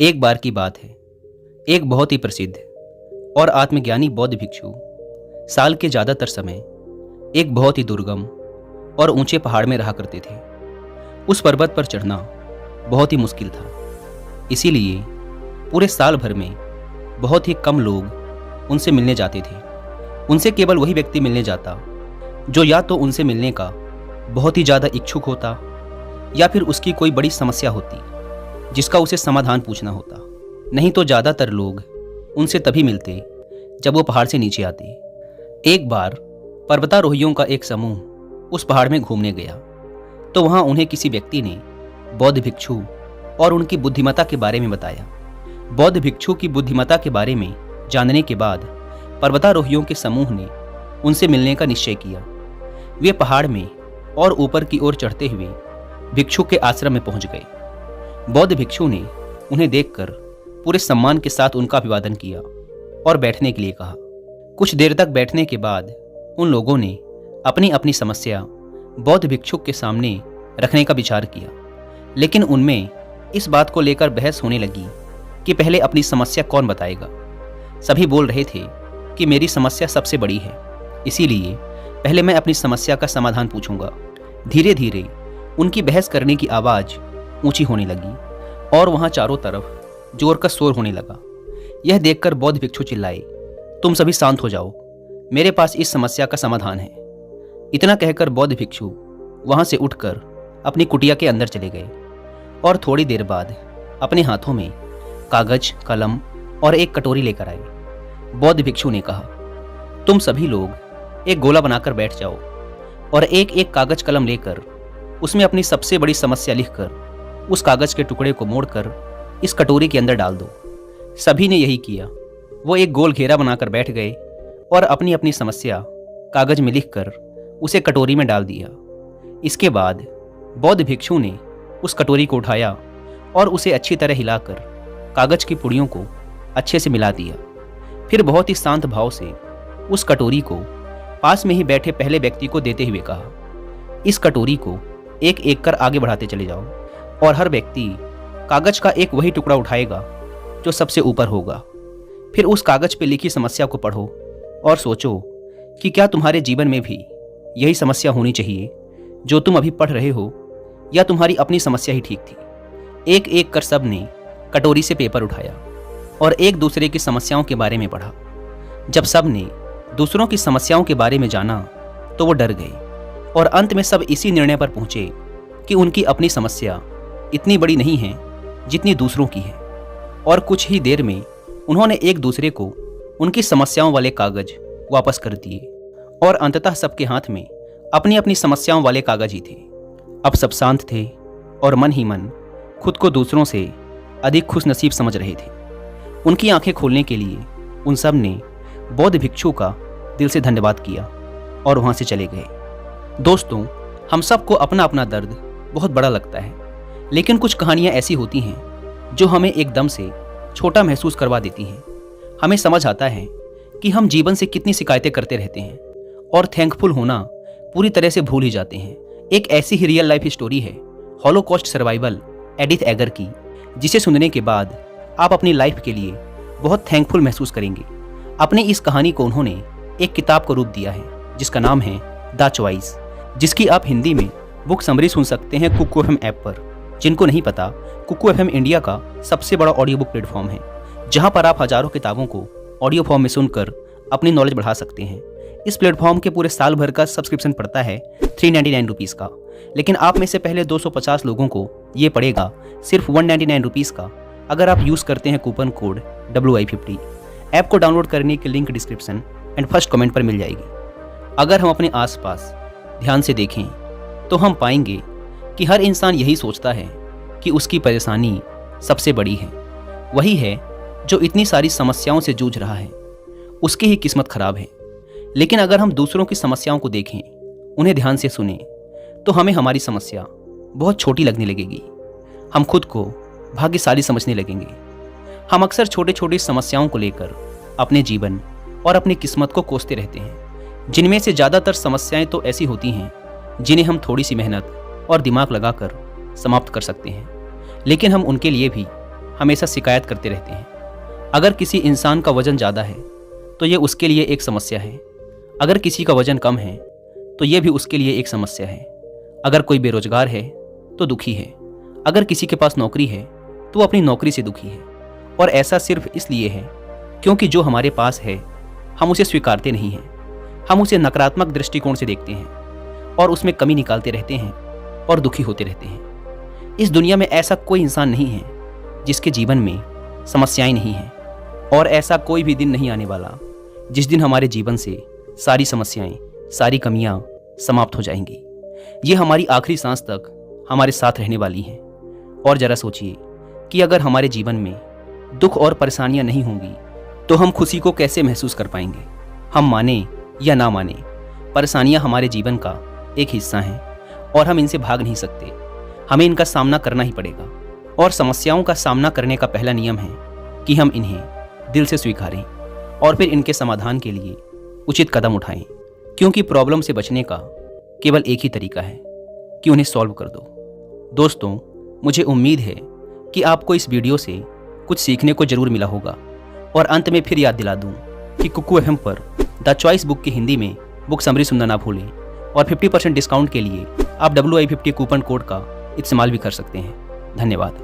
एक बार की बात है। एक बहुत ही प्रसिद्ध और आत्मज्ञानी बौद्ध भिक्षु साल के ज़्यादातर समय एक बहुत ही दुर्गम और ऊंचे पहाड़ में रहा करते थे। उस पर्वत पर चढ़ना बहुत ही मुश्किल था, इसीलिए पूरे साल भर में बहुत ही कम लोग उनसे मिलने जाते थे। उनसे केवल वही व्यक्ति मिलने जाता जो या तो उनसे मिलने का बहुत ही ज़्यादा इच्छुक होता या फिर उसकी कोई बड़ी समस्या होती जिसका उसे समाधान पूछना होता। नहीं तो ज़्यादातर लोग उनसे तभी मिलते जब वो पहाड़ से नीचे आते। एक बार पर्वतारोहियों का एक समूह उस पहाड़ में घूमने गया तो वहाँ उन्हें किसी व्यक्ति ने बौद्ध भिक्षु और उनकी बुद्धिमत्ता के बारे में बताया। बौद्ध भिक्षु की बुद्धिमत्ता के बारे में जानने के बाद पर्वतारोहियों के समूह ने उनसे मिलने का निश्चय किया। वे पहाड़ में और ऊपर की ओर चढ़ते हुए भिक्षु के आश्रम में पहुंच गए। बौद्ध भिक्षु ने उन्हें देखकर पूरे सम्मान के साथ उनका अभिवादन किया और बैठने के लिए कहा। कुछ देर तक बैठने के बाद उन लोगों ने अपनी अपनी समस्या बौद्ध भिक्षु के सामने रखने का विचार किया, लेकिन उनमें इस बात को लेकर बहस होने लगी कि पहले अपनी समस्या कौन बताएगा। सभी बोल रहे थे कि मेरी समस्या सबसे बड़ी है, इसीलिए पहले मैं अपनी समस्या का समाधान पूछूंगा। धीरे धीरे उनकी बहस करने की आवाज़ ऊंची होने लगी और वहां चारों तरफ जोर का शोर होने लगा। यह देखकर बौद्ध भिक्षु चिल्लाए, तुम सभी शांत हो जाओ, मेरे पास इस समस्या का समाधान है। इतना कहकर बौद्ध भिक्षु वहां से उठकर अपनी कुटिया के अंदर चले गए और थोड़ी देर बाद अपने हाथों में कागज, कलम और एक कटोरी लेकर आए। बौद्ध भिक्षु ने कहा, तुम सभी लोग एक गोला बनाकर बैठ जाओ और एक एक कागज कलम लेकर उसमें अपनी सबसे बड़ी समस्या लिखकर उस कागज के टुकड़े को मोड़कर इस कटोरी के अंदर डाल दो। सभी ने यही किया। वो एक गोल घेरा बनाकर बैठ गए और अपनी अपनी समस्या कागज में लिखकर उसे कटोरी में डाल दिया। इसके बाद बौद्ध भिक्षु ने उस कटोरी को उठाया और उसे अच्छी तरह हिलाकर कागज की पुड़ियों को अच्छे से मिला दिया। फिर बहुत ही शांत भाव से उस कटोरी को पास में ही बैठे पहले व्यक्ति को देते हुए कहा, इस कटोरी को एक एक कर आगे बढ़ाते चले जाओ और हर व्यक्ति कागज का एक वही टुकड़ा उठाएगा जो सबसे ऊपर होगा। फिर उस कागज पे लिखी समस्या को पढ़ो और सोचो कि क्या तुम्हारे जीवन में भी यही समस्या होनी चाहिए जो तुम अभी पढ़ रहे हो, या तुम्हारी अपनी समस्या ही ठीक थी। एक एक कर सब ने कटोरी से पेपर उठाया और एक दूसरे की समस्याओं के बारे में पढ़ा। जब सब ने दूसरों की समस्याओं के बारे में जाना तो वो डर गए और अंत में सब इसी निर्णय पर पहुंचे कि उनकी अपनी समस्या इतनी बड़ी नहीं है जितनी दूसरों की है। और कुछ ही देर में उन्होंने एक दूसरे को उनकी समस्याओं वाले कागज वापस कर दिए और अंततः सबके हाथ में अपनी अपनी समस्याओं वाले कागज ही थे। अब सब शांत थे और मन ही मन खुद को दूसरों से अधिक खुशनसीब समझ रहे थे। उनकी आंखें खोलने के लिए उन सब ने बौद्ध भिक्षु का दिल से धन्यवाद किया और वहां से चले गए। दोस्तों, हम सबको अपना अपना दर्द बहुत बड़ा लगता है, लेकिन कुछ कहानियां ऐसी होती हैं जो हमें एकदम से छोटा महसूस करवा देती हैं। हमें समझ आता है कि हम जीवन से कितनी शिकायतें करते रहते हैं और थैंकफुल होना पूरी तरह से भूल ही जाते हैं। एक ऐसी ही रियल लाइफ स्टोरी है हॉलोकॉस्ट सर्वाइवल एडिथ एगर की, जिसे सुनने के बाद आप अपनी लाइफ के लिए बहुत थैंकफुल महसूस करेंगे। अपनी इस कहानी को उन्होंने एक किताब को रूप दिया है जिसका नाम है द चॉइस, जिसकी आप हिंदी में बुक समरी सुन सकते हैं कुकू एफएम ऐप पर। जिनको नहीं पता, कुकू एफएम इंडिया का सबसे बड़ा ऑडियो बुक प्लेटफॉर्म है, जहां पर आप हजारों किताबों को ऑडियो फॉर्म में सुनकर अपनी नॉलेज बढ़ा सकते हैं। इस प्लेटफॉर्म के पूरे साल भर का सब्सक्रिप्शन पड़ता है 399 रुपीज़ का, लेकिन आप में से पहले 250 लोगों को ये पड़ेगा सिर्फ 199 रुपीज़ का, अगर आप यूज़ करते हैं कूपन कोड WI50। ऐप को डाउनलोड करने की link description and first comment पर मिल जाएगी। अगर हम अपने आसपास ध्यान से देखें तो हम पाएंगे कि हर इंसान यही सोचता है कि उसकी परेशानी सबसे बड़ी है। वही है जो इतनी सारी समस्याओं से जूझ रहा है, उसकी ही किस्मत खराब है। लेकिन अगर हम दूसरों की समस्याओं को देखें, उन्हें ध्यान से सुनें, तो हमें हमारी समस्या बहुत छोटी लगने लगेगी। हम खुद को भाग्यशाली समझने लगेंगे। हम अक्सर छोटी छोटी समस्याओं को लेकर अपने जीवन और अपनी किस्मत को कोसते रहते हैं, जिनमें से ज़्यादातर समस्याएं तो ऐसी होती हैं जिन्हें हम थोड़ी सी मेहनत और दिमाग लगाकर समाप्त कर सकते हैं। लेकिन हम उनके लिए भी हमेशा शिकायत करते रहते हैं। अगर किसी इंसान का वजन ज़्यादा है तो ये उसके लिए एक समस्या है। अगर किसी का वजन कम है तो ये भी उसके लिए एक समस्या है। अगर कोई बेरोजगार है तो दुखी है। अगर किसी के पास नौकरी है तो वो अपनी नौकरी से दुखी है। और ऐसा सिर्फ इसलिए है क्योंकि जो हमारे पास है हम उसे स्वीकारते नहीं हैं। हम उसे नकारात्मक दृष्टिकोण से देखते हैं और उसमें कमी निकालते रहते हैं और दुखी होते रहते हैं। इस दुनिया में ऐसा कोई इंसान नहीं है जिसके जीवन में समस्याएं नहीं हैं, और ऐसा कोई भी दिन नहीं आने वाला जिस दिन हमारे जीवन से सारी समस्याएं, सारी कमियां समाप्त हो जाएंगी। ये हमारी आखिरी सांस तक हमारे साथ रहने वाली हैं। और जरा सोचिए कि अगर हमारे जीवन में दुख और परेशानियां नहीं होंगी तो हम खुशी को कैसे महसूस कर पाएंगे। हम माने या ना माने, परेशानियां हमारे जीवन का एक हिस्सा हैं और हम इनसे भाग नहीं सकते। हमें इनका सामना करना ही पड़ेगा। और समस्याओं का सामना करने का पहला नियम है कि हम इन्हें दिल से स्वीकारें और फिर इनके समाधान के लिए उचित कदम उठाएं। क्योंकि प्रॉब्लम से बचने का केवल एक ही तरीका है कि उन्हें सॉल्व कर दो। दोस्तों, मुझे उम्मीद है कि आपको इस वीडियो से कुछ सीखने को जरूर मिला होगा। और अंत में फिर याद दिला दूं कि कुकू एफएम पर द चॉइस बुक की हिंदी में बुक समरी सुनना ना भूलें। और 50% डिस्काउंट के लिए आप WI50 कूपन कोड का इस्तेमाल भी कर सकते हैं। धन्यवाद।